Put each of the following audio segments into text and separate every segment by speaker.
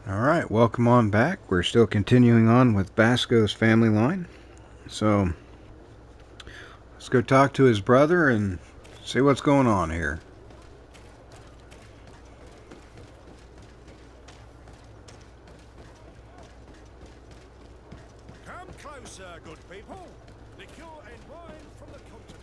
Speaker 1: Alright, welcome on back. We're still continuing on with Vasco's family line. So, let's go talk to his brother and see what's going on here.
Speaker 2: Come closer, good people. Liqueur and wine from the continent.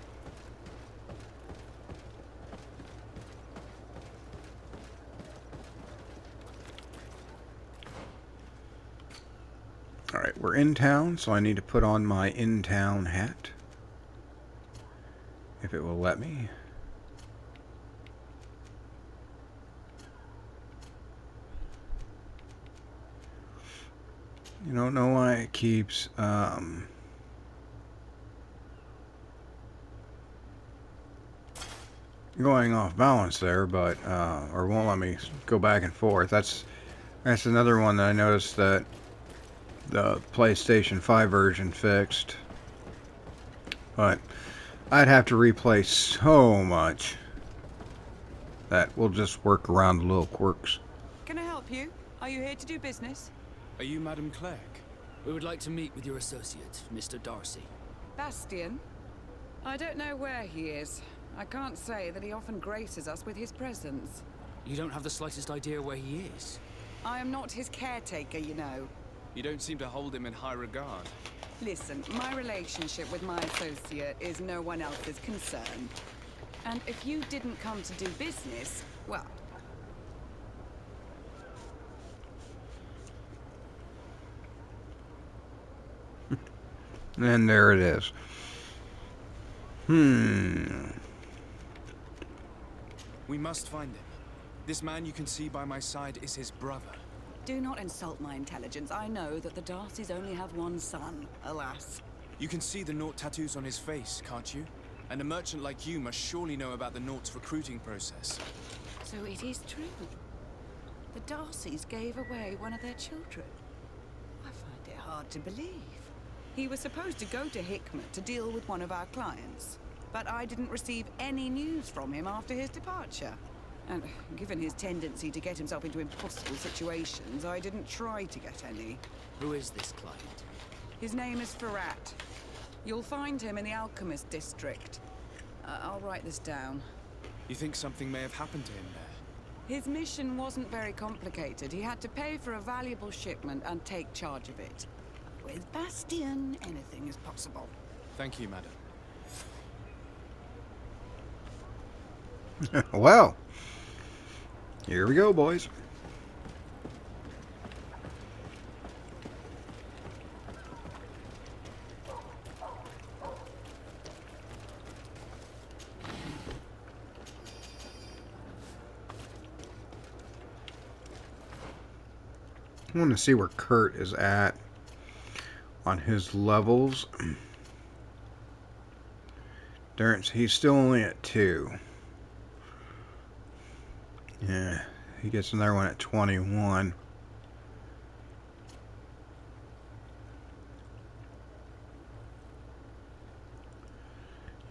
Speaker 1: Alright, we're in town, so I need to put on my in-town hat. If it will let me. You don't know why it keeps, going off balance there, but, or won't let me go back and forth. That's another one that I noticed that the PlayStation 5 version fixed. But I'd have to replay so much that we'll just work around the little quirks.
Speaker 3: Can I help you? Are you here to do business?
Speaker 4: Are you Madam Clerk?
Speaker 5: We would like to meet with your associate, Mr. Darcy.
Speaker 3: Bastian? I don't know where he is. I can't say that he often graces us with his presence.
Speaker 5: You don't have the slightest idea where he is?
Speaker 3: I am not his caretaker, you know.
Speaker 4: You don't seem to hold him in high regard.
Speaker 3: Listen, my relationship with my associate is no one else's concern. And if you didn't come to do business, well...
Speaker 1: And there it is.
Speaker 4: We must find him. This man you can see by my side is his brother.
Speaker 3: Do not insult my intelligence. I know that the Darcys only have one son, alas.
Speaker 4: You can see the Naught tattoos on his face, can't you? And a merchant like you must surely know about the Naught's recruiting process.
Speaker 3: So it is true. The Darcys gave away one of their children. I find it hard to believe. He was supposed to go to Hickman to deal with one of our clients, but I didn't receive any news from him after his departure. And given his tendency to get himself into impossible situations, I didn't try to get any.
Speaker 5: Who is this client?
Speaker 3: His name is Ferrat. You'll find him in the Alchemist District. I'll write this down.
Speaker 4: You think something may have happened to him there?
Speaker 3: His mission wasn't very complicated. He had to pay for a valuable shipment and take charge of it. With Bastian, anything is possible.
Speaker 4: Thank you, madam.
Speaker 1: Well, here we go, boys. I want to see where Kurt is at on his levels. Durance, he's still only at 2. Yeah, he gets another one at 21.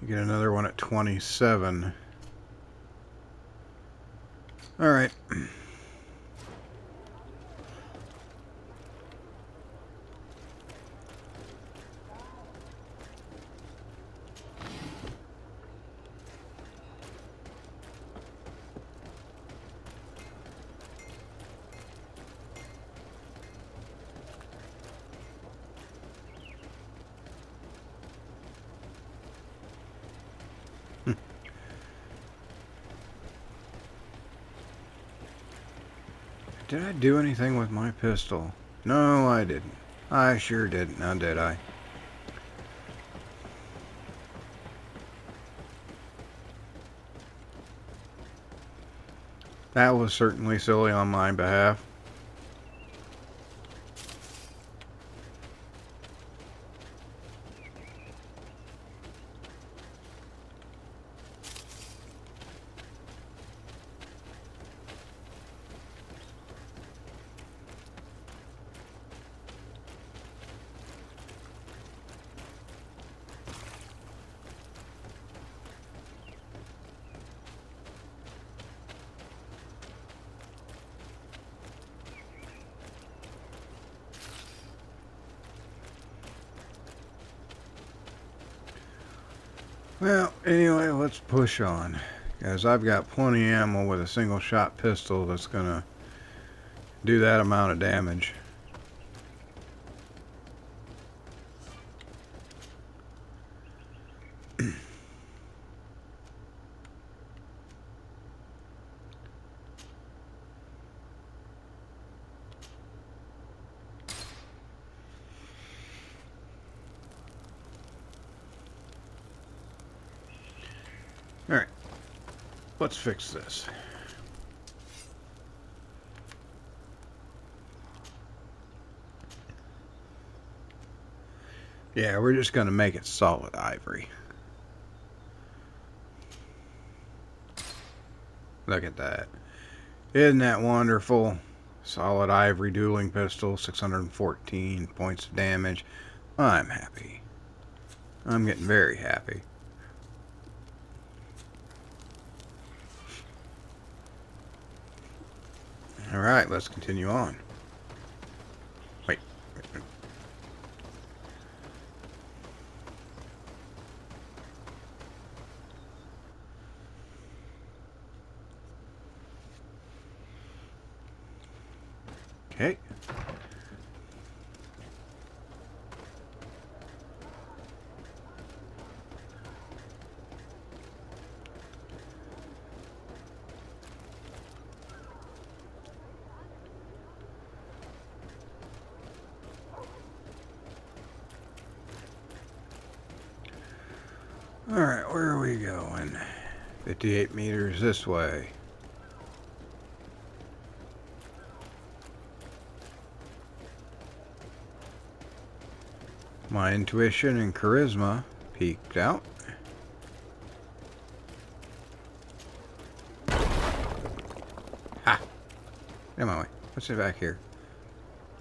Speaker 1: You get another one at 27. All right. Did I do anything with my pistol? No, I didn't. I sure didn't, now did I? That was certainly silly on my behalf. Well, anyway, let's push on. Guys, I've got plenty of ammo with a single shot pistol that's gonna do that amount of damage. Alright, let's fix this. Yeah, we're just going to make it solid ivory. Look at that. Isn't that wonderful? Solid ivory dueling pistol, 614 points of damage. I'm happy. I'm getting very happy. Alright, let's continue on. Wait. Okay. Alright, where are we going? 58 meters this way. My intuition and charisma peaked out. Ha! Get my way. What's it back here?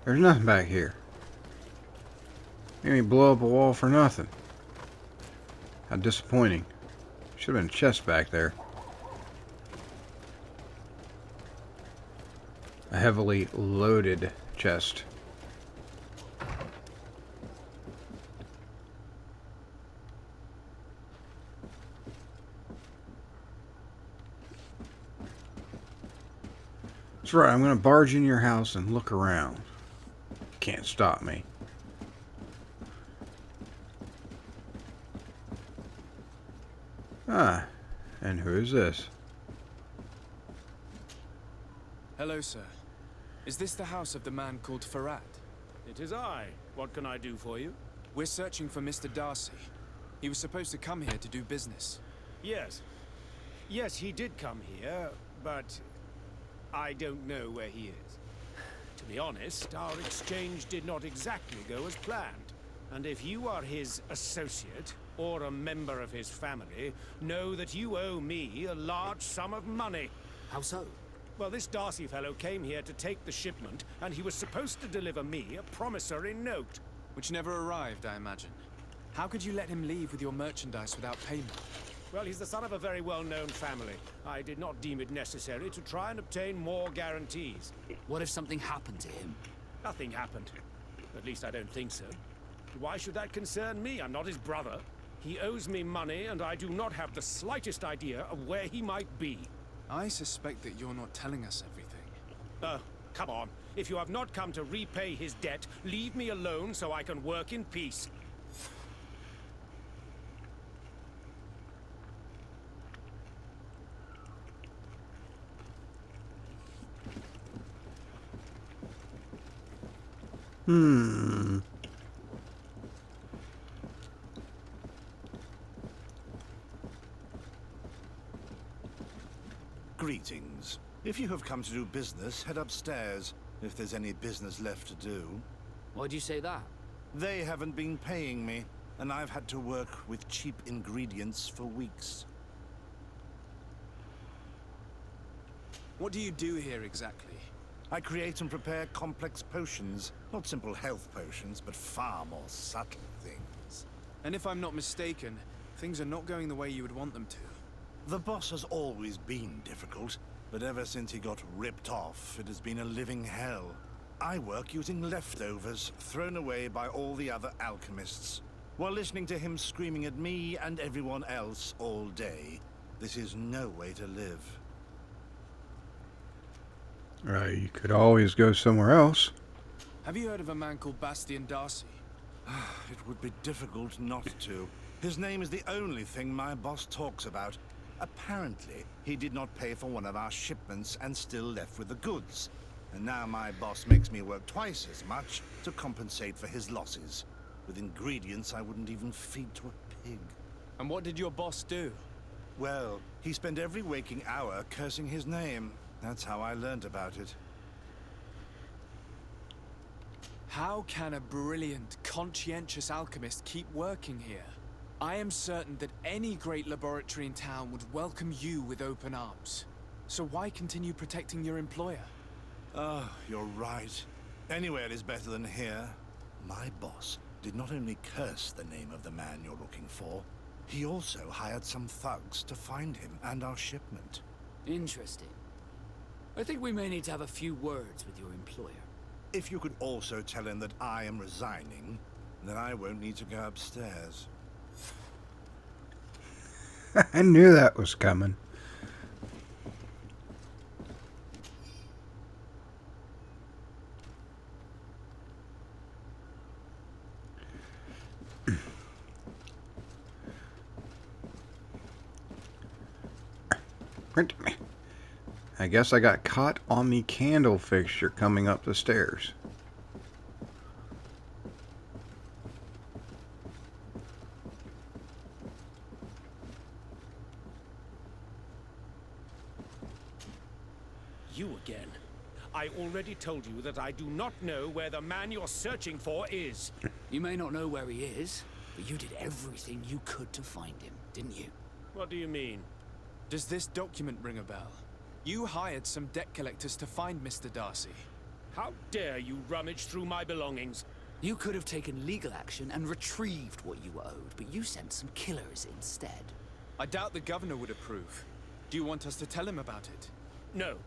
Speaker 1: There's nothing back here. Made me blow up a wall for nothing. How disappointing. Should have been a chest back there. A heavily loaded chest. That's right, I'm going to barge in your house and look around. Can't stop me. Ah, and who is this?
Speaker 4: Hello, sir. Is this the house of the man called Farad?
Speaker 2: It is I. What can I do for you?
Speaker 4: We're searching for Mr. Darcy. He was supposed to come here to do business.
Speaker 2: Yes. Yes, he did come here, but I don't know where he is. To be honest, our exchange did not exactly go as planned. And if you are his associate, or a member of his family, know that you owe me a large sum of money.
Speaker 5: How so?
Speaker 2: Well, this Darcy fellow came here to take the shipment, and he was supposed to deliver me a promissory note.
Speaker 4: Which never arrived, I imagine. How could you let him leave with your merchandise without payment?
Speaker 2: Well, he's the son of a very well-known family. I did not deem it necessary to try and obtain more guarantees.
Speaker 5: What if something happened to him?
Speaker 2: Nothing happened. At least I don't think so. Why should that concern me? I'm not his brother. He owes me money, and I do not have the slightest idea of where he might be.
Speaker 4: I suspect that you're not telling us everything.
Speaker 2: Come on. If you have not come to repay his debt, leave me alone so I can work in peace.
Speaker 6: Greetings. If you have come to do business, head upstairs, if there's any business left to do.
Speaker 5: Why'd you say that?
Speaker 6: They haven't been paying me, and I've had to work with cheap ingredients for weeks.
Speaker 4: What do you do here exactly?
Speaker 6: I create and prepare complex potions. Not simple health potions, but far more subtle things.
Speaker 4: And if I'm not mistaken, things are not going the way you would want them to.
Speaker 6: The boss has always been difficult, but ever since he got ripped off, it has been a living hell. I work using leftovers thrown away by all the other alchemists. while listening to him screaming at me and everyone else all day. This is no way to live.
Speaker 1: You could always go somewhere else.
Speaker 4: Have you heard of a man called Bastian Darcy?
Speaker 6: It would be difficult not to. His name is the only thing my boss talks about. Apparently, he did not pay for one of our shipments and still left with the goods. And now my boss makes me work twice as much to compensate for his losses, with ingredients I wouldn't even feed to a pig.
Speaker 4: And what did your boss do?
Speaker 6: Well, he spent every waking hour cursing his name. That's how I learned about it.
Speaker 4: How can a brilliant, conscientious alchemist keep working here? I am certain that any great laboratory in town would welcome you with open arms. So why continue protecting your employer?
Speaker 6: Oh, you're right. Anywhere is better than here. My boss did not only curse the name of the man you're looking for, he also hired some thugs to find him and our shipment.
Speaker 5: Interesting. I think we may need to have a few words with your employer.
Speaker 6: If you could also tell him that I am resigning, then I won't need to go upstairs.
Speaker 1: I knew that was coming. I guess I got caught on the candle fixture coming up the stairs.
Speaker 2: You again. I already told you that I do not know where the man you're searching for is.
Speaker 5: You may not know where he is, but you did everything you could to find him, didn't you?
Speaker 2: What do you mean?
Speaker 4: Does this document ring a bell? You hired some debt collectors to find Mr. Darcy.
Speaker 2: How dare you rummage through my belongings?
Speaker 5: You could have taken legal action and retrieved what you owed, but you sent some killers instead.
Speaker 4: I doubt the governor would approve. Do you want us to tell him about it?
Speaker 2: No.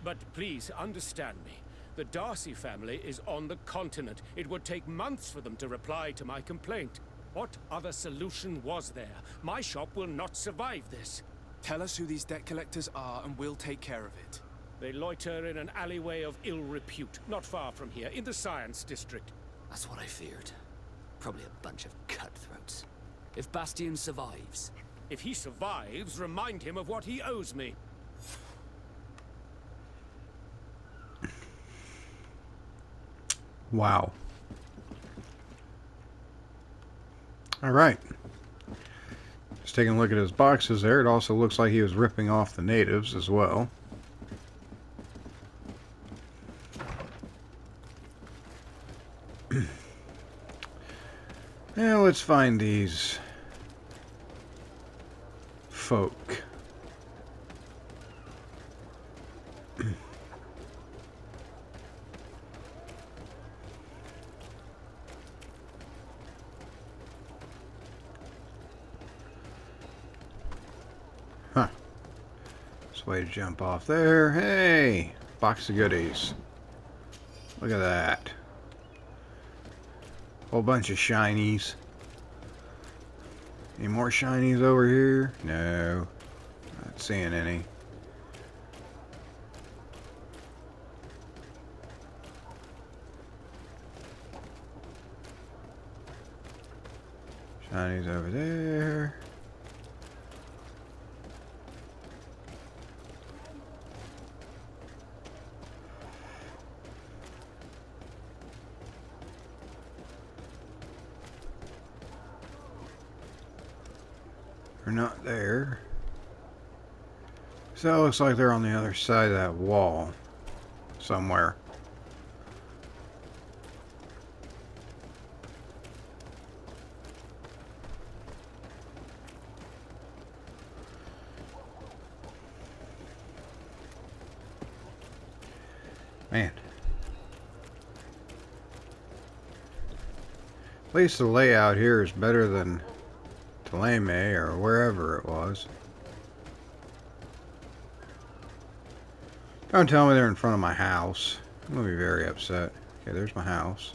Speaker 2: But please understand me. The Darcy family is on the continent. It would take months for them to reply to my complaint. What other solution was there? My shop will not survive this.
Speaker 4: Tell us who these debt collectors are and we'll take care of it.
Speaker 2: They loiter in an alleyway of ill repute, not far from here, in the Science District.
Speaker 5: That's what I feared. Probably a bunch of cutthroats. If Bastian survives...
Speaker 2: If he survives, remind him of what he owes me.
Speaker 1: Wow. Alright. Just taking a look at his boxes there, it also looks like he was ripping off the natives as well. Now let's find these folk. Huh. This way to jump off there. Hey! Box of goodies. Look at that. Whole bunch of shinies. Any more shinies over here? No. Not seeing any. Shinies over there. They're not there. So it looks like they're on the other side of that wall. Somewhere. Man. At least the layout here is better than Taleme or wherever it was. Don't tell me they're in front of my house. I'm gonna be very upset. Okay, there's my house.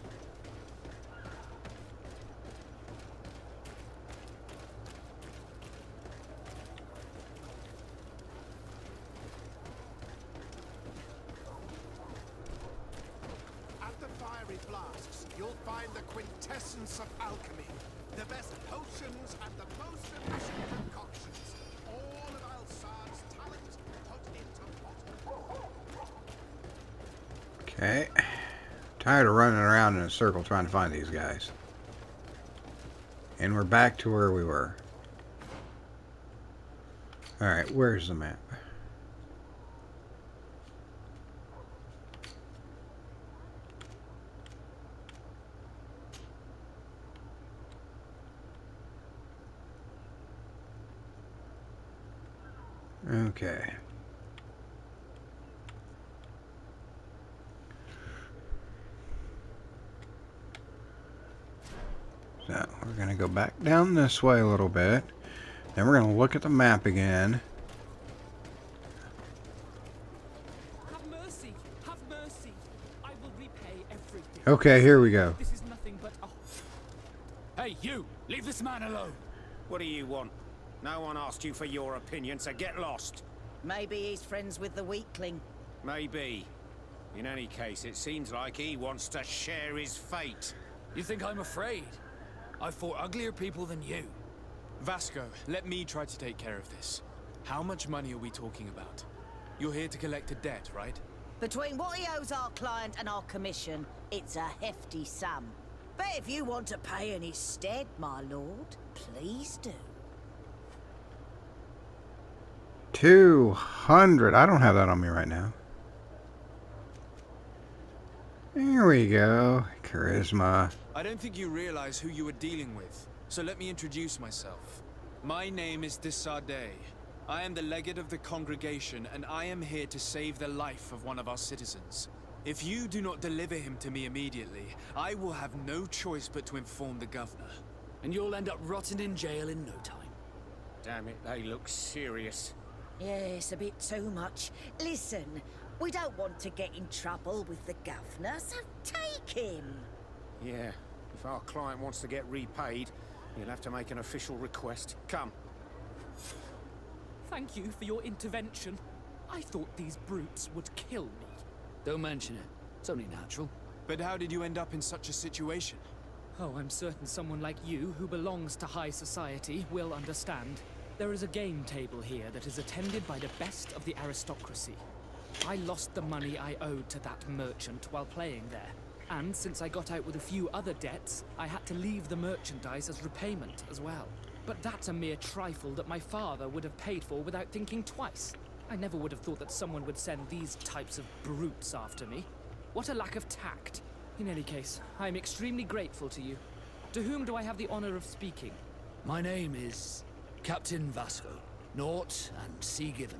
Speaker 7: flasks, you'll find the quintessence of alchemy. The best potions and the most efficient concoctions. All of Alsad's talent put into bottle.
Speaker 1: Okay. Tired of running around in a circle trying to find these guys. And we're back to where we were. Alright, where's the map? Okay. So, we're going to go back down this way a little bit. Then we're going to look at the map again.
Speaker 5: Have mercy! Have mercy! I will repay everything.
Speaker 1: Okay, here we go.
Speaker 5: This is nothing but a... Hey, you! Leave this man alone!
Speaker 2: What do you want? No one asked you for your opinion, so get lost.
Speaker 8: Maybe he's friends with the weakling.
Speaker 2: Maybe. In any case, it seems like he wants to share his fate.
Speaker 5: You think I'm afraid? I've fought uglier people than you.
Speaker 4: Vasco, let me try to take care of this. How much money are we talking about? You're here to collect a debt, right?
Speaker 8: Between what he owes our client and our commission, it's a hefty sum. But if you want to pay in his stead, my lord, please do.
Speaker 1: 200. I don't have that on me right now. Here we go. Charisma.
Speaker 4: I don't think you realize who you are dealing with, so let me introduce myself. My name is Desardet. I am the legate of the congregation, and I am here to save the life of one of our citizens. If you do not deliver him to me immediately, I will have no choice but to inform the governor.
Speaker 5: And you'll end up rotting in jail in no time.
Speaker 2: Damn it, they look serious.
Speaker 8: Yes, a bit too much. Listen, we don't want to get in trouble with the governor, so take him.
Speaker 2: Yeah, if our client wants to get repaid, he'll have to make an official request. Come.
Speaker 5: Thank you for your intervention. I thought these brutes would kill me. Don't mention it. It's only natural.
Speaker 4: But how did you end up in such a situation?
Speaker 9: Oh, I'm certain someone like you, who belongs to high society, will understand. There is a game table here that is attended by the best of the aristocracy. I lost the money I owed to that merchant while playing there. And since I got out with a few other debts, I had to leave the merchandise as repayment as well. But that's a mere trifle that my father would have paid for without thinking twice. I never would have thought that someone would send these types of brutes after me. What a lack of tact. In any case, I'm extremely grateful to you. To whom do I have the honor of speaking?
Speaker 5: My name is Captain Vasco. Naught and sea given.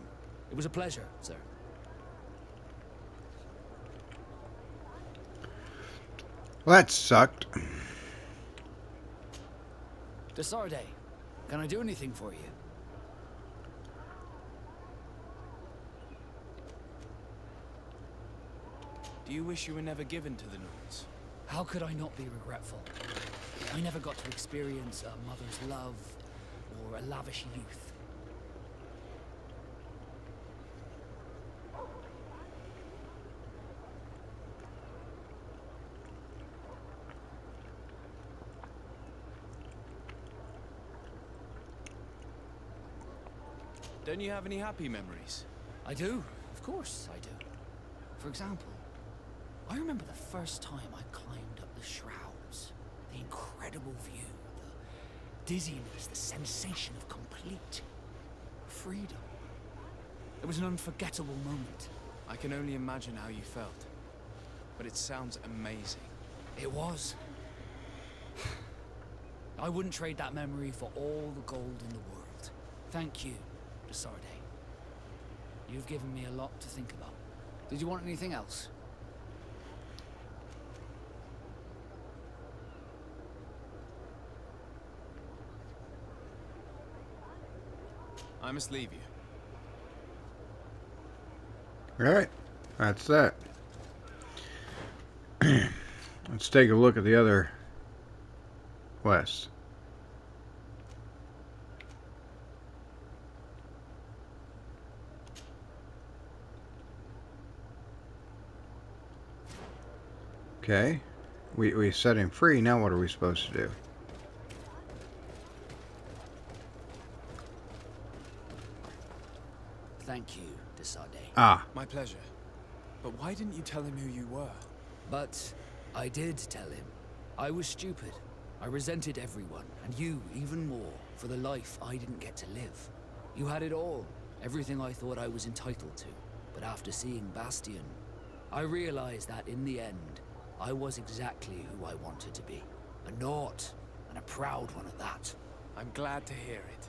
Speaker 5: It was a pleasure, sir.
Speaker 1: Well, that sucked.
Speaker 5: Desardet, can I do anything for you?
Speaker 4: Do you wish you were never given to the Nords?
Speaker 5: How could I not be regretful? I never got to experience a mother's love or a lavish youth.
Speaker 4: Don't you have any happy memories?
Speaker 5: I do, of course I do. For example, I remember the first time I climbed up the shrouds. The incredible view, the dizziness, the sensation of complete freedom. It was an unforgettable moment.
Speaker 4: I can only imagine how you felt. But it sounds amazing.
Speaker 5: It was. I wouldn't trade that memory for all the gold in the world. Thank you, Desardet. You've given me a lot to think about. Did you want anything else?
Speaker 4: I must leave you.
Speaker 1: Alright, that's that. Let's take a look at the other quests. Okay. We set him free. Now what are we supposed to do?
Speaker 5: Thank you, Desade.
Speaker 1: Ah,
Speaker 4: My pleasure. But why didn't you tell him who you were?
Speaker 5: But I did tell him. I was stupid. I resented everyone, and you even more, for the life I didn't get to live. You had it all, everything I thought I was entitled to. But after seeing Bastion, I realized that in the end, I was exactly who I wanted to be. A Naut, and a proud one at that.
Speaker 4: I'm glad to hear it.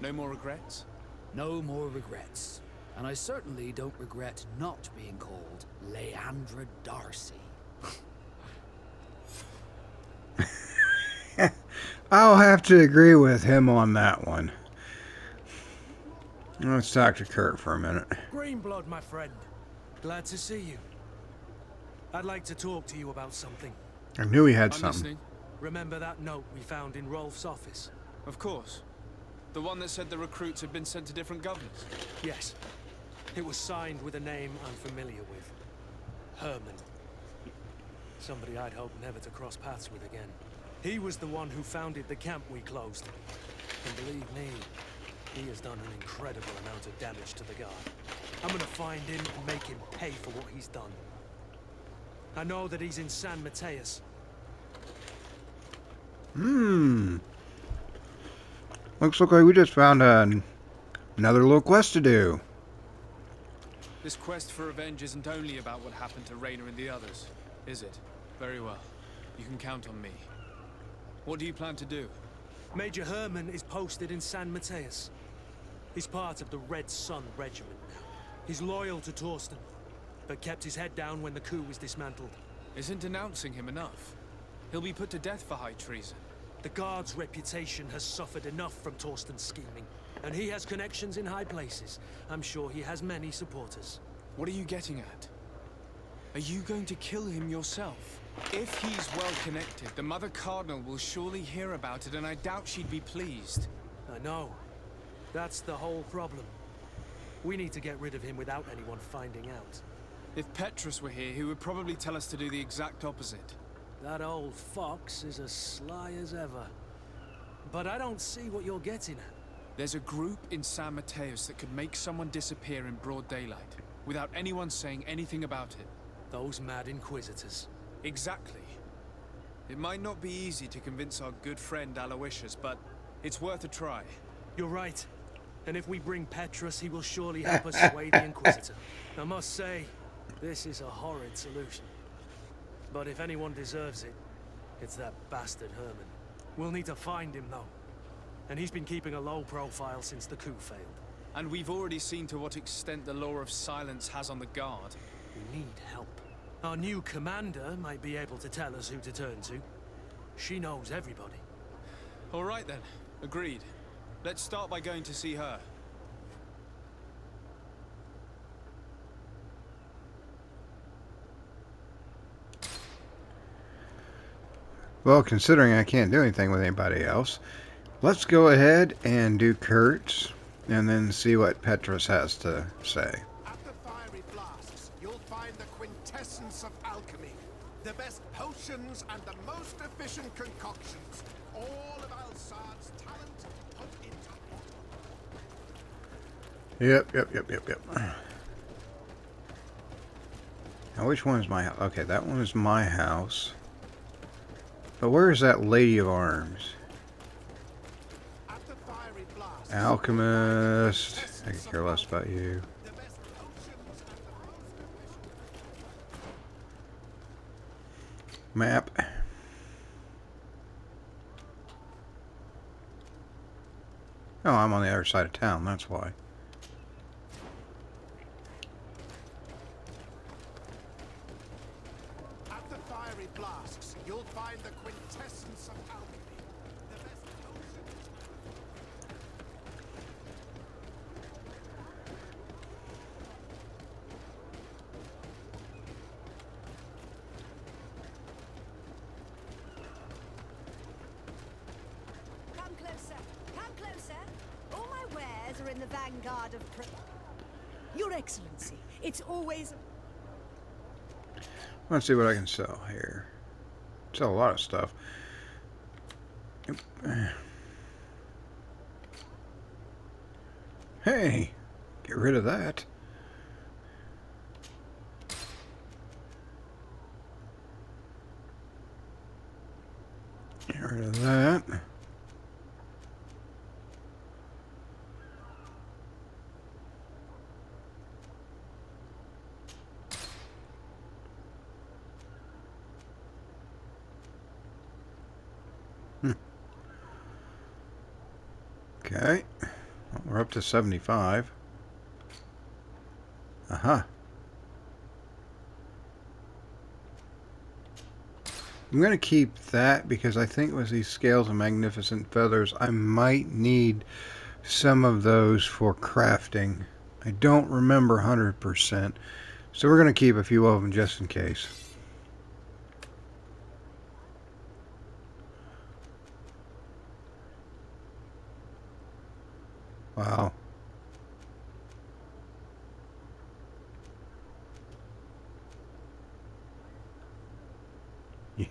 Speaker 4: No more regrets?
Speaker 5: No more regrets. And I certainly don't regret not being called Leandra Darcy.
Speaker 1: I'll have to agree with him on that one. Let's talk to Kurt for a minute.
Speaker 10: Greenblood, my friend. Glad to see you. I'd like to talk to you about something.
Speaker 1: I knew he had
Speaker 4: I'm
Speaker 1: something.
Speaker 4: listening.
Speaker 10: Remember that note we found in Rolf's office?
Speaker 4: Of course. The one that said the recruits had been sent to different governors.
Speaker 10: Yes. It was signed with a name I'm familiar with. Herman. Somebody I'd hoped never to cross paths with again. He was the one who founded the camp we closed. And believe me, he has done an incredible amount of damage to the guard. I'm gonna find him and make him pay for what he's done. I know that he's in San Mateus.
Speaker 1: Looks like we just found another little quest to do.
Speaker 4: This quest for revenge isn't only about what happened to Raynor and the others, is it? Very well. You can count on me. What do you plan to do?
Speaker 10: Major Herman is posted in San Mateus. He's part of the Red Sun Regiment now. He's loyal to Torsten, but kept his head down when the coup was dismantled.
Speaker 4: Isn't denouncing him enough? He'll be put to death for high treason.
Speaker 10: The Guard's reputation has suffered enough from Torsten's scheming, and he has connections in high places. I'm sure he has many supporters.
Speaker 4: What are you getting at? Are you going to kill him yourself? If he's well connected, the Mother Cardinal will surely hear about it, and I doubt she'd be pleased.
Speaker 10: I know. That's the whole problem. We need to get rid of him without anyone finding out.
Speaker 4: If Petrus were here, he would probably tell us to do the exact opposite.
Speaker 10: That old fox is as sly as ever. But I don't see what you're getting at.
Speaker 4: There's a group in San Mateus that could make someone disappear in broad daylight, without anyone saying anything about it.
Speaker 10: Those mad inquisitors.
Speaker 4: Exactly. It might not be easy to convince our good friend Aloysius, but it's worth a try.
Speaker 10: You're right. And if we bring Petrus, he will surely help us sway the Inquisitor. I must say, this is a horrid solution. But if anyone deserves it, it's that bastard Herman. We'll need to find him, though. And he's been keeping a low profile since the coup failed.
Speaker 4: And we've already seen to what extent the law of silence has on the Guard.
Speaker 10: We need help. Our new commander might be able to tell us who to turn to. She knows everybody.
Speaker 4: All right then. Agreed. Let's start by going to see her.
Speaker 1: Well, considering I can't do anything with anybody else, let's go ahead and do Kurt's and then see what Petrus has to say.
Speaker 7: At the fiery blasts, you'll find the quintessence of alchemy. The best potions and the most efficient concoctions. All of Alsad's talent put into
Speaker 1: Yep. Now, which one is my house? Okay, that one is my house. But where is that Lady of Arms?
Speaker 7: At the fiery blasts,
Speaker 1: Alchemist. I could care less about you.
Speaker 7: the best potions and the most efficient.
Speaker 1: Map. Oh, I'm on the other side of town, that's why.
Speaker 7: At the fiery blasts, you'll find the quintessence of alchemy. The best potions.
Speaker 8: Come closer. Come closer. All my wares are in the vanguard of Your Excellency, it's always...
Speaker 1: Let's see what I can sell here. Sell a lot of stuff. Hey, get rid of that. Get rid of that. Okay. Well, we're up to 75. Aha. I'm going to keep that because I think with these scales of magnificent feathers, I might need some of those for crafting. I don't remember 100%. So we're going to keep a few of them just in case. Wow.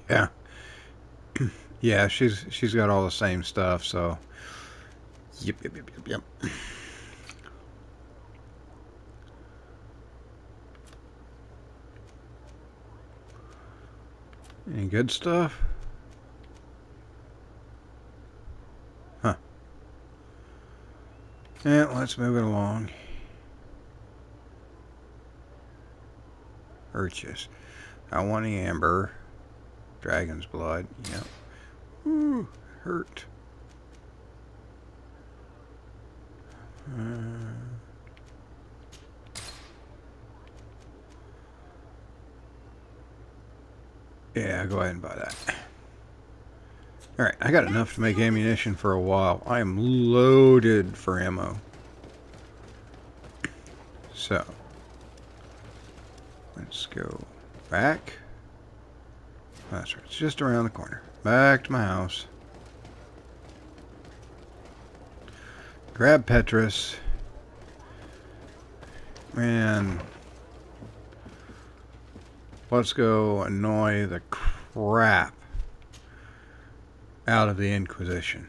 Speaker 1: Yeah. Yeah, she's got all the same stuff, so yep. Any good stuff? Huh. Yeah, let's move it along. Purchase. I want the amber. Dragon's blood. Yep. Ooh, hurt. Yeah, go ahead and buy that. Alright, I got enough to make ammunition for a while. I am loaded for ammo. So, let's go back. That's right, it's just around the corner. Back to my house. Grab Petrus. And let's go annoy the crap out of the Inquisition.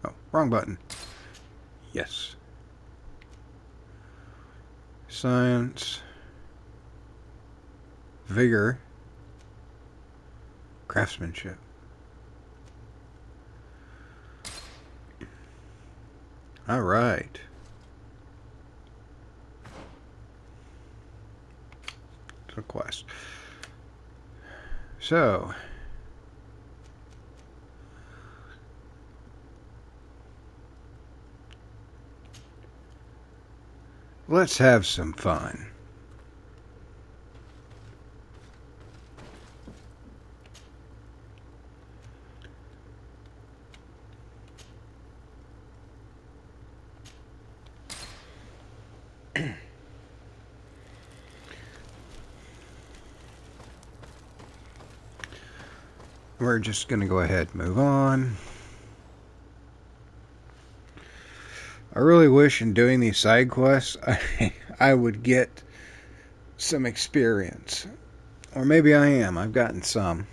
Speaker 1: Oh, wrong button. Yes. Science. Vigor. Craftsmanship. All right. It's a quest. So, let's have some fun. We're just going to go ahead and move on. I really wish in doing these side quests, I would get some experience. Or maybe I am. I've gotten some.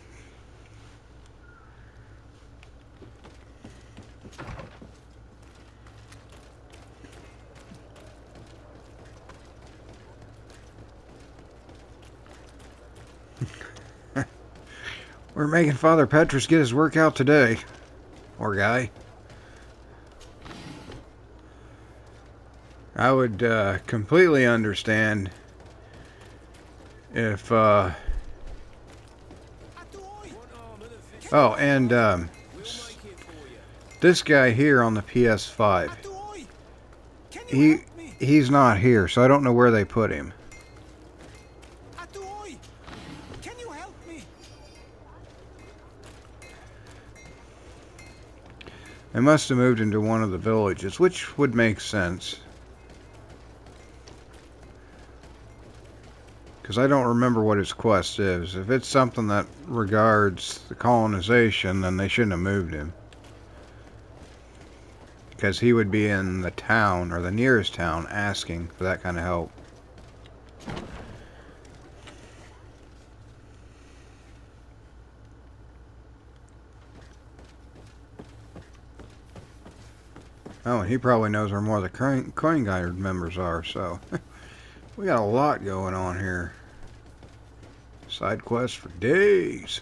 Speaker 1: We're making Father Petrus get his workout today. Poor guy. I would completely understand if oh, and this guy here on the PS5, he's not here, so I don't know where they put him.
Speaker 4: Can you help me?
Speaker 1: They must have moved into one of the villages, which would make sense. Because I don't remember what his quest is. If it's something that regards the colonization, then they shouldn't have moved him. because he would be in the town, or the nearest town, asking for that kind of help. Oh, and he probably knows where more of the Coin Guard members are, so we got a lot going on here. Side quests for days.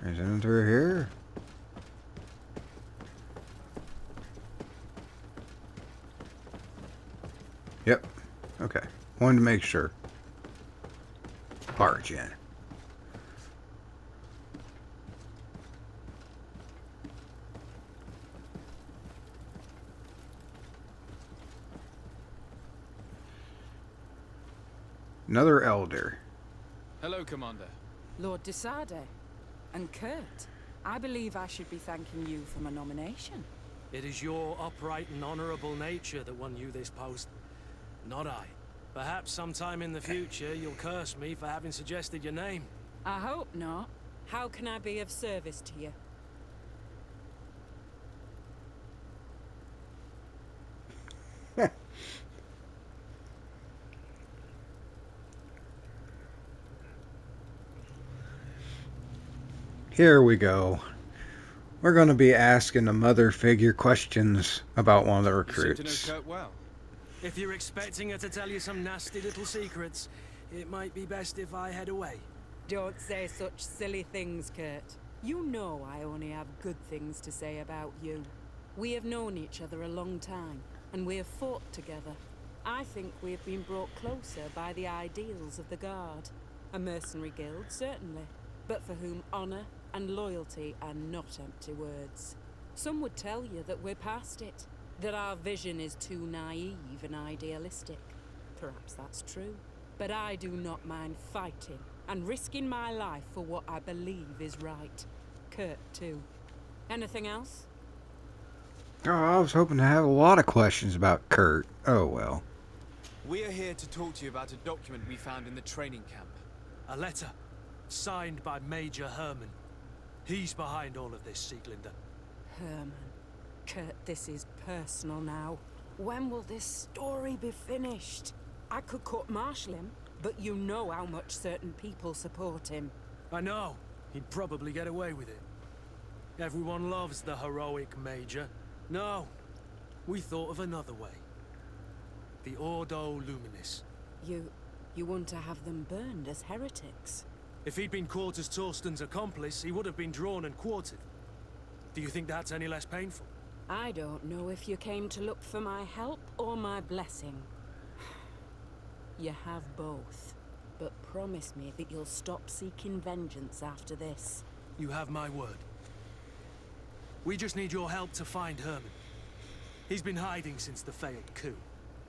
Speaker 1: Is anything through here? Yep. Okay. Wanted to make sure. Barge in. Another elder.
Speaker 4: Hello, Commander.
Speaker 3: Lord Desade. And Kurt, I believe I should be thanking you for my nomination.
Speaker 10: It is your upright and honorable nature that won you this post, not I. Perhaps sometime in the future you'll curse me for having suggested your name.
Speaker 3: I hope not. How can I be of service to you?
Speaker 1: Here we go. We're going to be asking the mother figure questions about one of the recruits.
Speaker 4: You seem to know Kurt well.
Speaker 10: If you're expecting her to tell you some nasty little secrets, it might be best if I head away.
Speaker 3: Don't say such silly things, Kurt. You know I only have good things to say about you. We have known each other a long time, and we have fought together. I think we have been brought closer by the ideals of the Guard. A mercenary guild, certainly, but for whom honor and loyalty are not empty words. Some would tell you that we're past it, that our vision is too naive and idealistic. Perhaps that's true, but I do not mind fighting and risking my life for what I believe is right. Kurt, too. Anything else?
Speaker 1: Oh, I was hoping to have a lot of questions about Kurt. Oh well.
Speaker 4: We are here to talk to you about a document we found in the training camp.
Speaker 10: A letter, signed by Major Herman. He's behind all of this, Sieglinder.
Speaker 3: Herman. Kurt, this is personal now. When will this story be finished? I could court-martial him, but you know how much certain people support him.
Speaker 10: I know. He'd probably get away with it. Everyone loves the heroic Major. No, we thought of another way. The Ordo Luminis.
Speaker 3: You want to have them burned as heretics?
Speaker 10: If he'd been caught as Torsten's accomplice, he would have been drawn and quartered. Do you think that's any less painful?
Speaker 3: I don't know if you came to look for my help or my blessing. You have both. But promise me that you'll stop seeking vengeance after this.
Speaker 10: You have my word. We just need your help to find Herman. He's been hiding since the failed coup.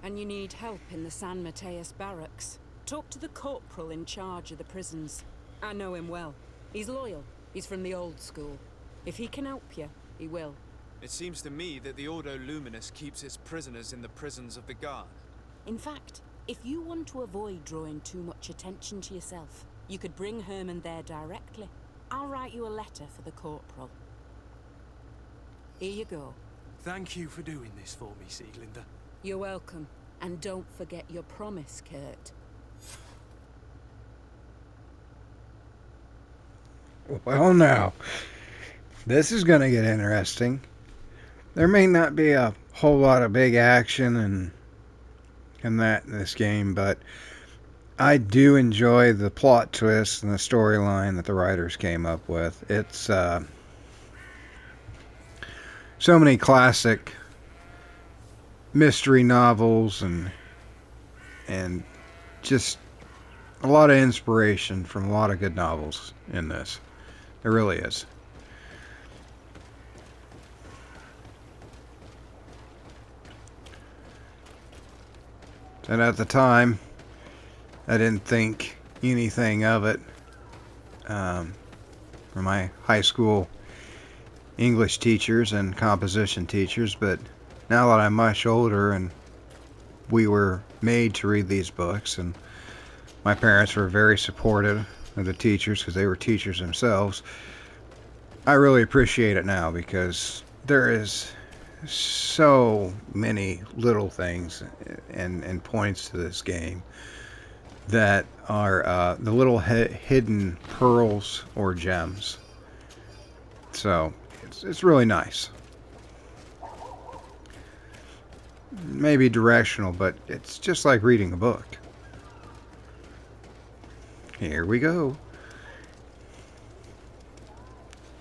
Speaker 3: And you need help in the San Mateus barracks. Talk to the corporal in charge of the prisons. I know him well. He's loyal. He's from the old school. If he can help you, he will.
Speaker 4: It seems to me that the Ordo Luminis keeps its prisoners in the prisons of the Guard.
Speaker 3: In fact, if you want to avoid drawing too much attention to yourself, you could bring Herman there directly. I'll write you a letter for the corporal. Here you go.
Speaker 10: Thank you for doing this for me, Sieglinder.
Speaker 3: You're welcome. And don't forget your promise, Kurt.
Speaker 1: Well, now, this is going to get interesting. There may not be a whole lot of big action and that in this game, but I do enjoy the plot twist and the storyline that the writers came up with. It's so many classic mystery novels and just a lot of inspiration from a lot of good novels in this. There really is. And at the time, I didn't think anything of it. From my high school English teachers and composition teachers, but now that I'm much older and we were made to read these books, and my parents were very supportive of the teachers because they were teachers themselves, I really appreciate it now because there is so many little things and points to this game that are the little hidden pearls or gems. So it's really nice. Maybe directional, but it's just like reading a book. Here we go.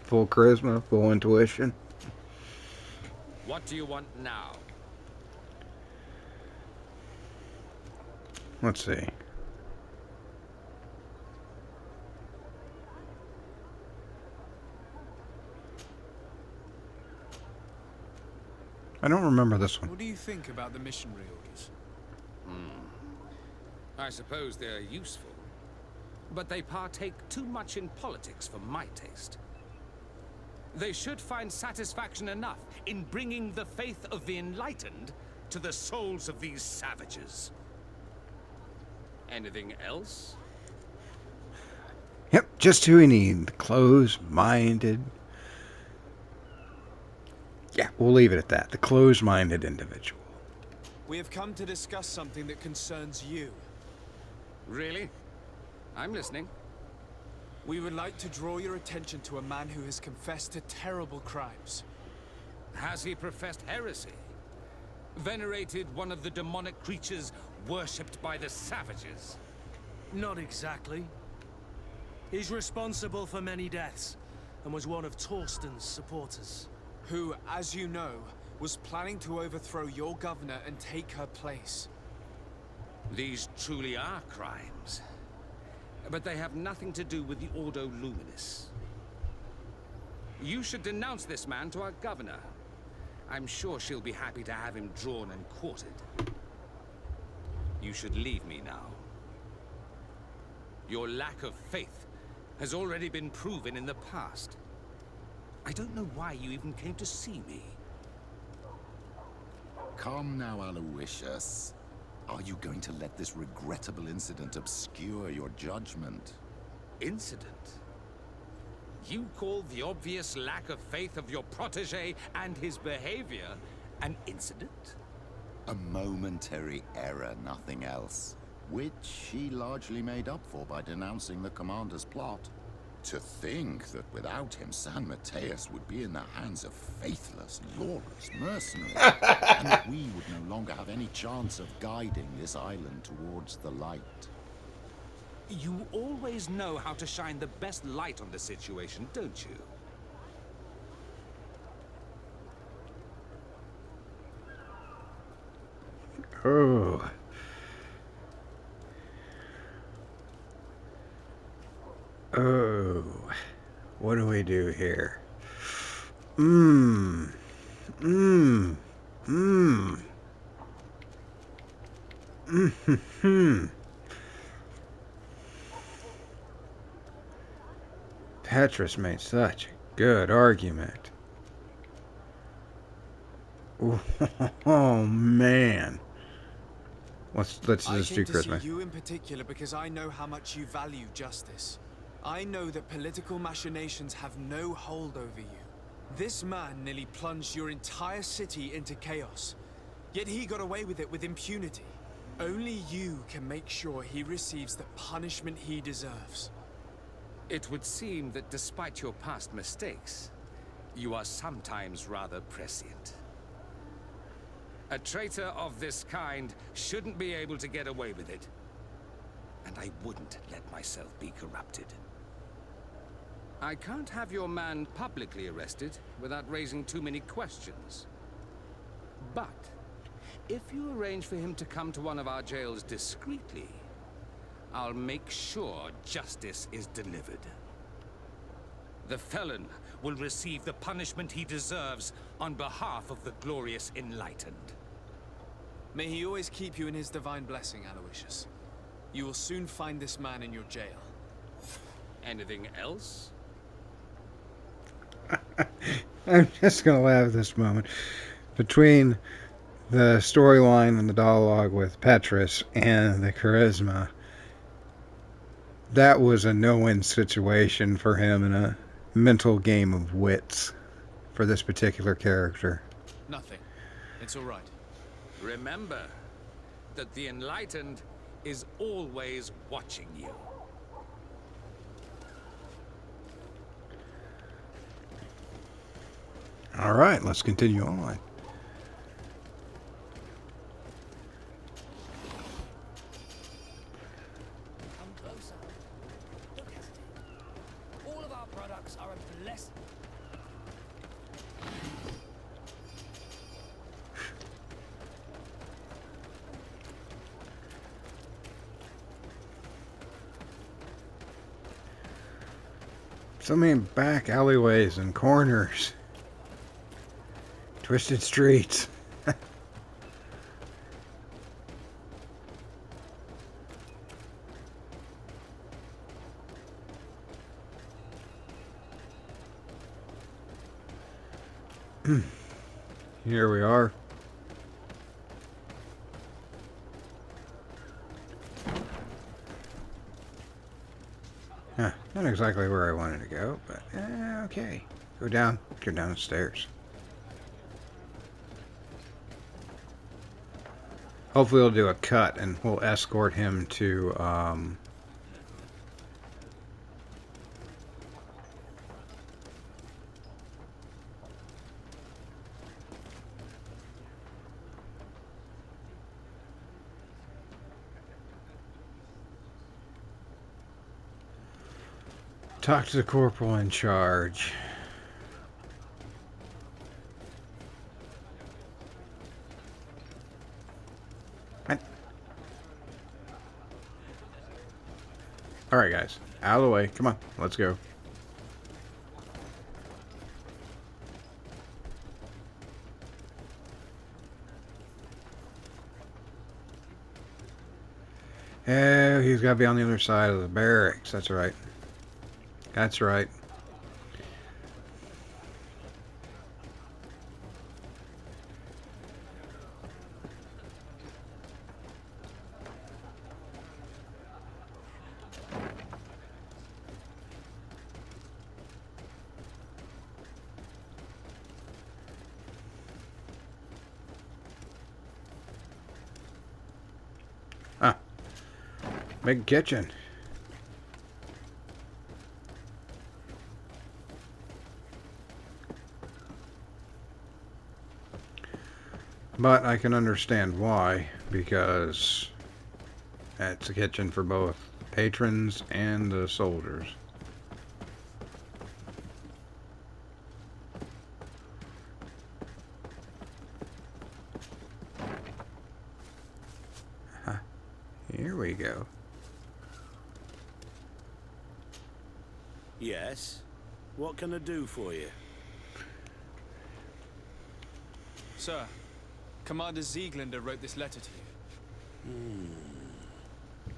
Speaker 1: Full charisma, full intuition.
Speaker 11: What do you want now?
Speaker 1: Let's see. I don't remember this one.
Speaker 4: What do you think about the missionary orders?
Speaker 11: I suppose they're useful. But they partake too much in politics for my taste. They should find satisfaction enough in bringing the faith of the enlightened to the souls of these savages. Anything else?
Speaker 1: Yep, just who we need. Closed-minded. Yeah, we'll leave it at that. The closed-minded individual.
Speaker 4: We have come to discuss something that concerns you.
Speaker 11: Really? I'm listening.
Speaker 4: We would like to draw your attention to a man who has confessed to terrible crimes.
Speaker 11: Has he professed heresy? Venerated one of the demonic creatures worshipped by the savages?
Speaker 10: Not exactly. He's responsible for many deaths, and was one of Torsten's supporters.
Speaker 4: Who, as you know, was planning to overthrow your governor and take her place.
Speaker 11: These truly are crimes. But they have nothing to do with the Ordo Luminis. You should denounce this man to our governor. I'm sure she'll be happy to have him drawn and quartered. You should leave me now. Your lack of faith has already been proven in the past. I don't know why you even came to see me.
Speaker 12: Come now, Aloysius. Are you going to let this regrettable incident obscure your judgment?
Speaker 11: Incident? You call the obvious lack of faith of your protege and his behavior an incident?
Speaker 12: A momentary error, nothing else. Which she largely made up for by denouncing the commander's plot. To think that without him, San Mateus would be in the hands of faithless, lawless mercenaries, and that we would no longer have any chance of guiding this island towards the light.
Speaker 11: You always know how to shine the best light on the situation, don't you?
Speaker 1: Oh. Oh. What do we do here? Petrus made such a good argument. Oh man. Let's just do
Speaker 4: I came to
Speaker 1: Christmas.
Speaker 4: see you in particular because I know how much you value justice. I know that political machinations have no hold over you. This man nearly plunged your entire city into chaos. Yet he got away with it with impunity. Only you can make sure he receives the punishment he deserves.
Speaker 11: It would seem that despite your past mistakes, you are sometimes rather prescient. A traitor of this kind shouldn't be able to get away with it. And I wouldn't let myself be corrupted. I can't have your man publicly arrested without raising too many questions. But if you arrange for him to come to one of our jails discreetly, I'll make sure justice is delivered. The felon will receive the punishment he deserves on behalf of the glorious enlightened.
Speaker 4: May he always keep you in his divine blessing, Aloysius. You will soon find this man in your jail.
Speaker 11: Anything else?
Speaker 1: I'm just going to laugh at this moment. Between the storyline and the dialogue with Petrus and the charisma, that was a no-win situation for him mental game of wits for this particular character.
Speaker 4: Nothing. It's all right.
Speaker 11: Remember that the Enlightened is always watching you.
Speaker 1: All right, let's continue on.
Speaker 5: Come closer. Look at it. All of our products are a blessing.
Speaker 1: So many back alleyways and corners. Twisted streets. Here we are. Not exactly where I wanted to go, but okay. Go down the stairs. Hopefully we'll do a cut and we'll escort him to talk to the corporal in charge. Alright guys, out of the way. Come on, let's go. Oh, he's got to be on the other side of the barracks. That's right. That's right. Ah, big kitchen. But I can understand why, because it's a kitchen for both patrons and the soldiers. Here we go.
Speaker 2: Yes? What can I do for you?
Speaker 4: Sir, Commander Zieglander wrote this letter to you.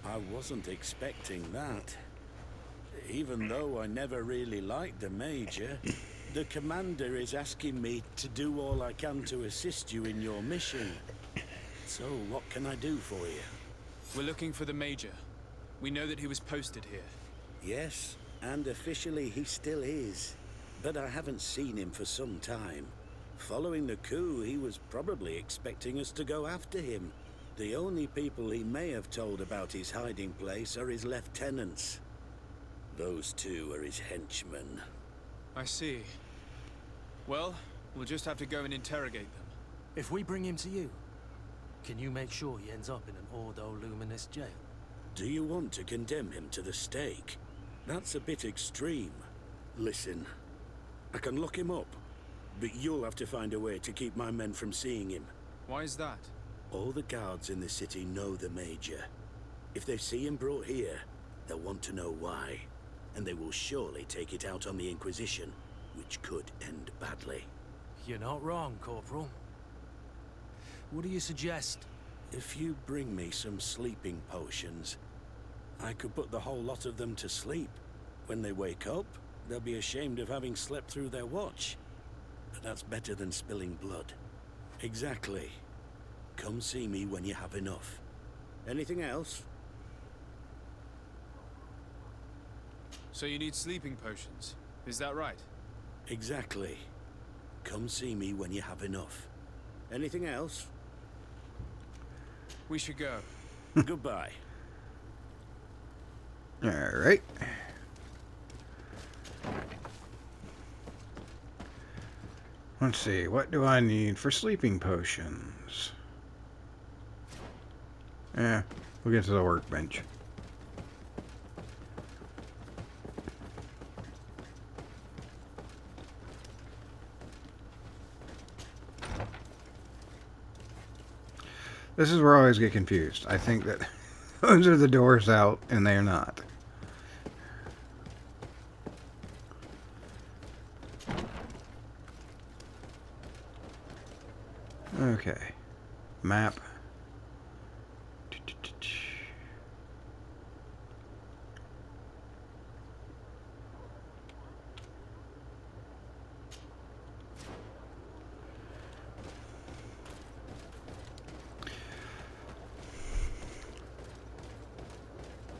Speaker 2: I wasn't expecting that. Even though I never really liked the Major, the Commander is asking me to do all I can to assist you in your mission. So, what can I do for you?
Speaker 4: We're looking for the Major. We know that he was posted here.
Speaker 2: Yes, and officially he still is. But I haven't seen him for some time. Following the coup, he was probably expecting us to go after him. The only people he may have told about his hiding place are his lieutenants. Those two are his henchmen.
Speaker 4: I see. Well, we'll just have to go and interrogate them.
Speaker 10: If we bring him to you, can you make sure he ends up in an Ordo Luminous jail?
Speaker 2: Do you want to condemn him to the stake? That's a bit extreme. Listen, I can lock him up, but you'll have to find a way to keep my men from seeing him.
Speaker 4: Why is that?
Speaker 2: All the guards in the city know the Major. If they see him brought here, they'll want to know why. And they will surely take it out on the Inquisition, which could end badly.
Speaker 10: You're not wrong, Corporal. What do you suggest?
Speaker 2: If you bring me some sleeping potions, I could put the whole lot of them to sleep. When they wake up, they'll be ashamed of having slept through their watch. But that's better than spilling blood. Exactly. Come see me when you have enough. Anything else?
Speaker 4: So you need sleeping potions? Is that right?
Speaker 13: Exactly. Come see me when you have enough. Anything else?
Speaker 4: We should go.
Speaker 13: Goodbye.
Speaker 1: Alright. Let's see, what do I need for sleeping potions? Yeah, we'll get to the workbench. This is where I always get confused. I think that those are the doors out, and they are not. Okay. Map.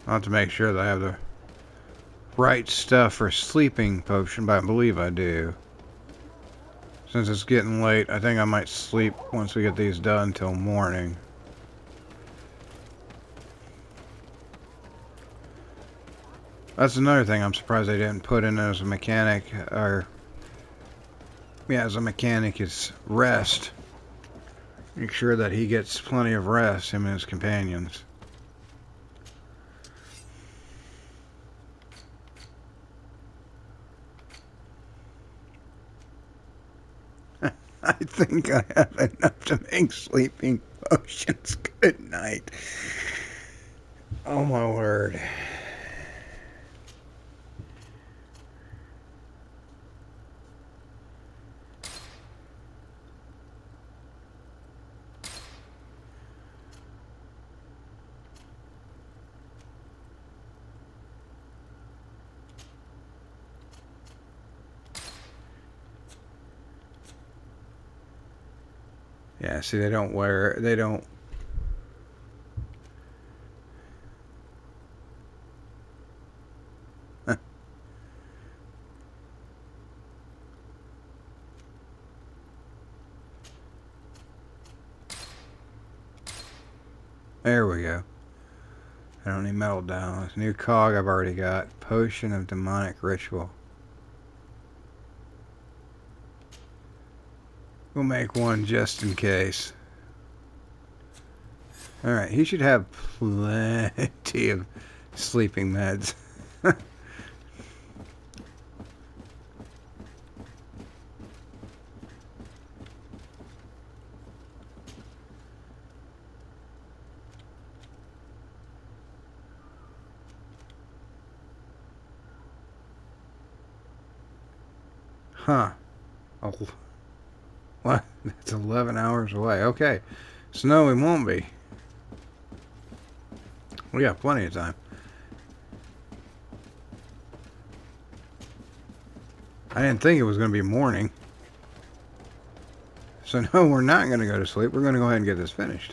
Speaker 1: I'll have to make sure that I have the right stuff for sleeping potion, but I believe I do. Since it's getting late, I think I might sleep once we get these done till morning. That's another thing I'm surprised they didn't put in as a mechanic, or yeah, as a mechanic is rest. Make sure that he gets plenty of rest, him and his companions. I think I have enough to make sleeping potions. Good night. Oh my word. Yeah, see, they don't. There we go. I don't need metal down. This new cog I've already got. Potion of demonic ritual. We'll make one just in case. Alright, he should have plenty of sleeping meds. Huh. Oh. What? That's 11 hours away. Okay. So no, we won't be. We got plenty of time. I didn't think it was going to be morning. So no, we're not going to go to sleep. We're going to go ahead and get this finished.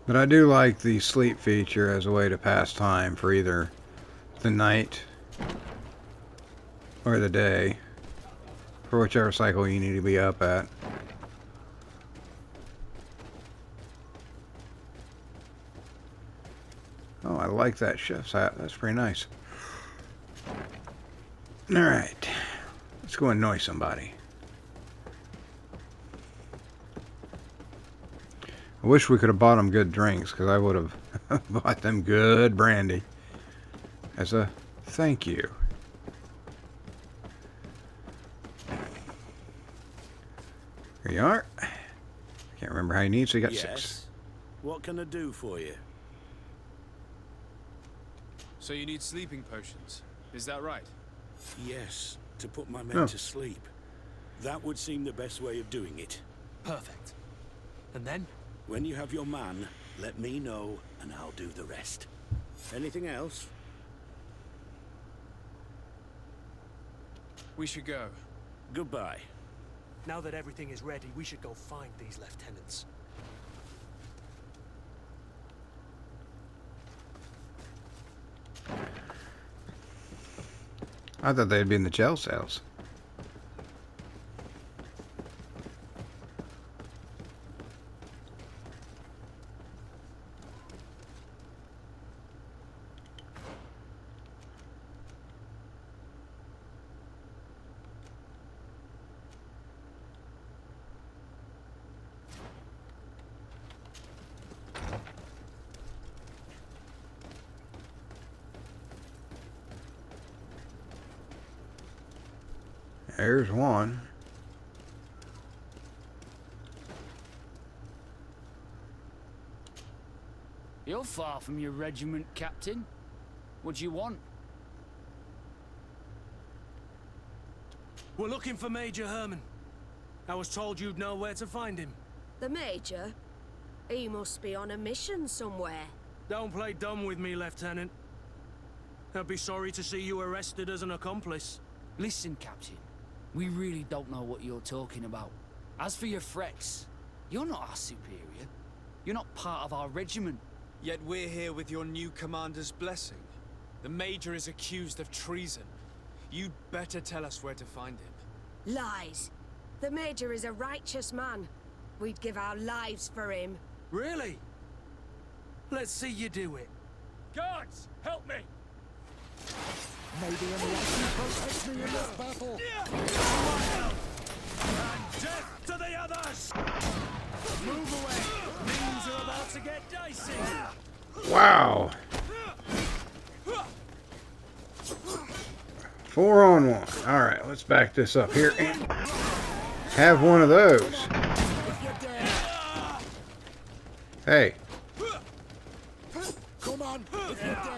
Speaker 1: But I do like the sleep feature as a way to pass time for either the night or the day, for whichever cycle you need to be up at. Oh, I like that chef's hat. That's pretty nice. Alright. Let's go annoy somebody. I wish we could have bought them good drinks, because I would have bought them good brandy as a thank you. Here you are. I can't remember how you need, so you got 6.
Speaker 13: What can I do for you?
Speaker 4: So you need sleeping potions, is that right?
Speaker 13: Yes, to put my men to sleep. That would seem the best way of doing it.
Speaker 10: Perfect. And then?
Speaker 13: When you have your man, let me know, and I'll do the rest. Anything else?
Speaker 4: We should go.
Speaker 13: Goodbye.
Speaker 10: Now that everything is ready, we should go find these lieutenants.
Speaker 1: I thought they'd be in the jail cells. There's one.
Speaker 5: You're far from your regiment, Captain. What do you want?
Speaker 10: We're looking for Major Herman. I was told you'd know where to find him.
Speaker 14: The Major? He must be on a mission somewhere.
Speaker 10: Don't play dumb with me, Lieutenant. I'd be sorry to see you arrested as an accomplice.
Speaker 5: Listen, Captain. We really don't know what you're talking about. As for your threats, you're not our superior. You're not part of our regiment.
Speaker 4: Yet we're here with your new commander's blessing. The Major is accused of treason. You'd better tell us where to find him.
Speaker 14: Lies. The Major is a righteous man. We'd give our lives for him.
Speaker 10: Really? Let's see you do it.
Speaker 11: Guards, help me!
Speaker 7: Maybe anyone protect me in this battle.
Speaker 10: And death to the others! Move away! Things are about to get dicey!
Speaker 1: Wow. 4 on 1. Alright, let's back this up here and have one of those. Hey.
Speaker 7: Come on, if you dare.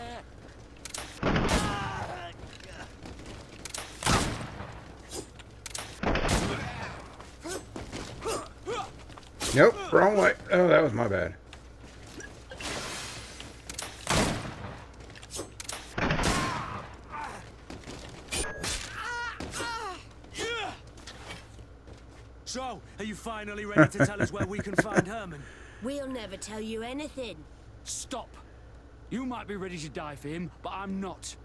Speaker 1: Nope, wrong way. Oh, that was my bad.
Speaker 10: So, are you finally ready to tell us where we can find Herman?
Speaker 14: We'll never tell you anything.
Speaker 5: Stop! You might be ready to die for him, but I'm not.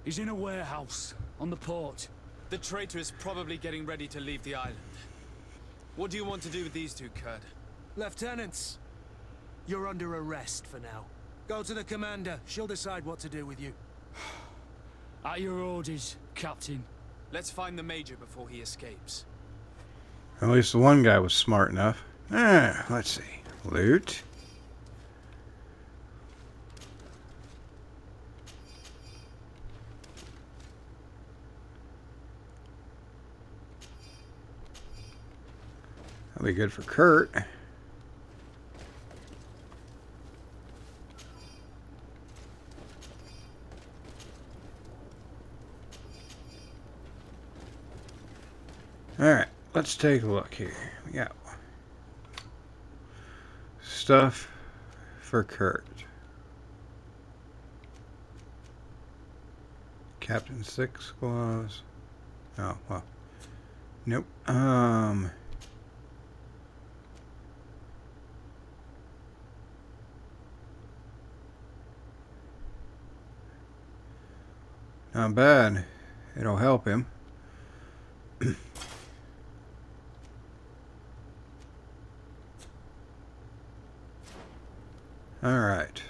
Speaker 5: He's in a warehouse, on the port.
Speaker 4: The traitor is probably getting ready to leave the island. What do you want to do with these two, Kurd?
Speaker 10: Lieutenants, you're under arrest for now. Go to the commander. She'll decide what to do with you.
Speaker 5: At your orders, Captain.
Speaker 4: Let's find the Major before he escapes.
Speaker 1: At least the one guy was smart enough. Let's see. Loot. That'll be good for Kurt. Alright, let's take a look here. We got stuff for Kurt. Captain 6 gloves. Oh, well. Nope. Not bad. It'll help him. All right.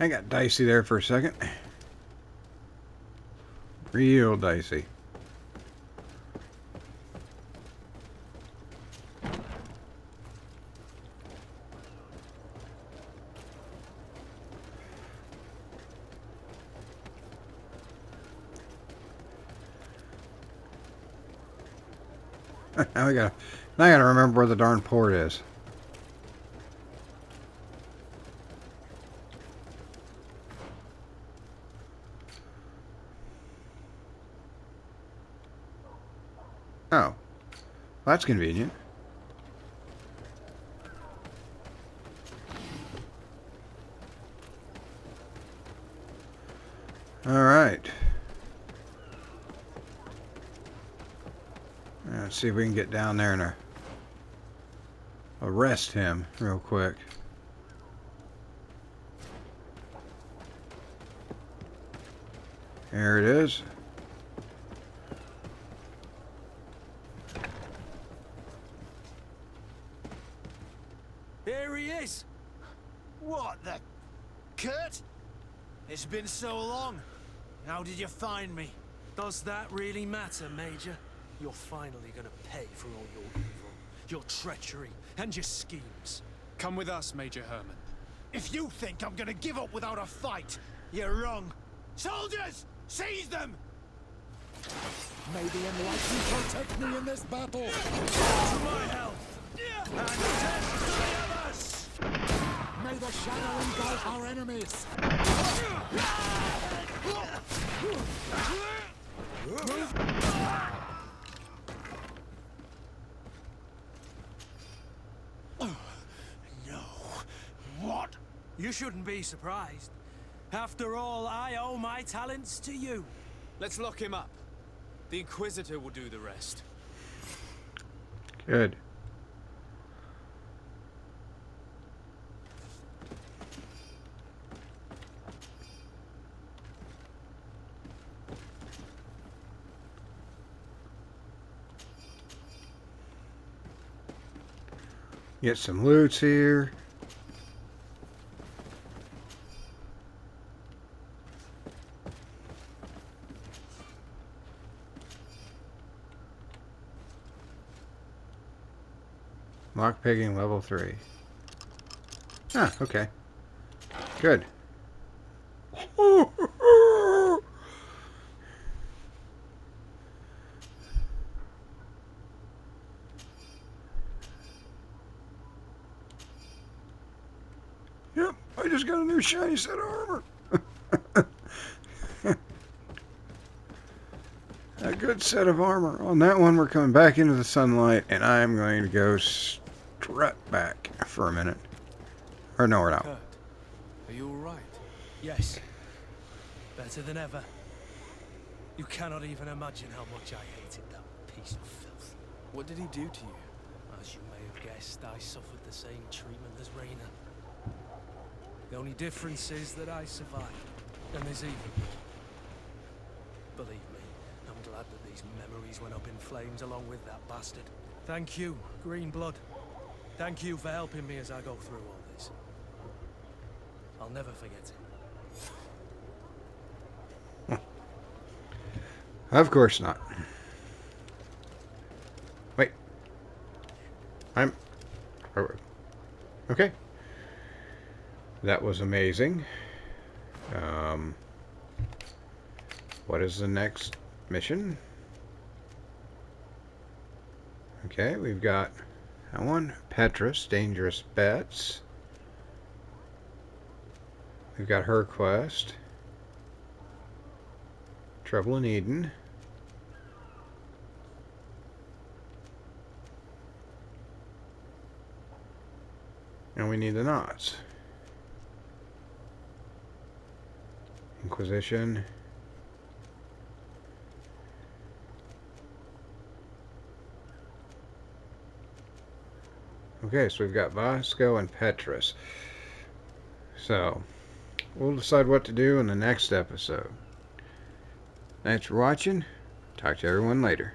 Speaker 1: I got dicey there for a second. Real dicey. Now I gotta remember where the darn port is. Oh, that's convenient. Alright. Let's see if we can get down there and arrest him real quick. There it is.
Speaker 4: Here he is!
Speaker 15: What the... Kurt? It's been so long. How did you find me?
Speaker 10: Does that really matter, Major? You're finally gonna pay for all your evil, your treachery, and your schemes.
Speaker 4: Come with us, Major Herman.
Speaker 15: If you think I'm gonna give up without a fight, you're wrong. Soldiers! Seize them!
Speaker 16: May the enlightened protect me in this battle!
Speaker 15: To my health! And test the others!
Speaker 16: May the shadow engulf our enemies!
Speaker 15: No. What?
Speaker 10: You shouldn't be surprised. After all, I owe my talents to you.
Speaker 4: Let's lock him up. The Inquisitor will do the rest.
Speaker 1: Good. Get some loots here. Lockpicking level 3. Ah, okay. Good. Yep, I just got a new shiny set of armor. A good set of armor. On that one, we're coming back into the sunlight, and I'm going to go strut back for a minute. Or no, we're not.
Speaker 4: Kurt, are you alright?
Speaker 10: Yes. Better than ever. You cannot even imagine how much I hated that piece of filth.
Speaker 4: What did he do to you?
Speaker 10: As you may have guessed, I suffered the same treatment as Raina. The only difference is that I survived, and there's even more. Believe me, I'm glad that these memories went up in flames along with that bastard. Thank you, Green Blood. Thank you for helping me as I go through all this. I'll never forget it.
Speaker 1: Of course not. Wait. Okay. That was amazing. What is the next mission? Okay, we've got that one. Petrus, Dangerous Bets. We've got her quest. Trouble in Eden. And we need the knots. Inquisition. Okay, so we've got Vasco and Petrus. So, we'll decide what to do in the next episode. Thanks for watching. Talk to everyone later.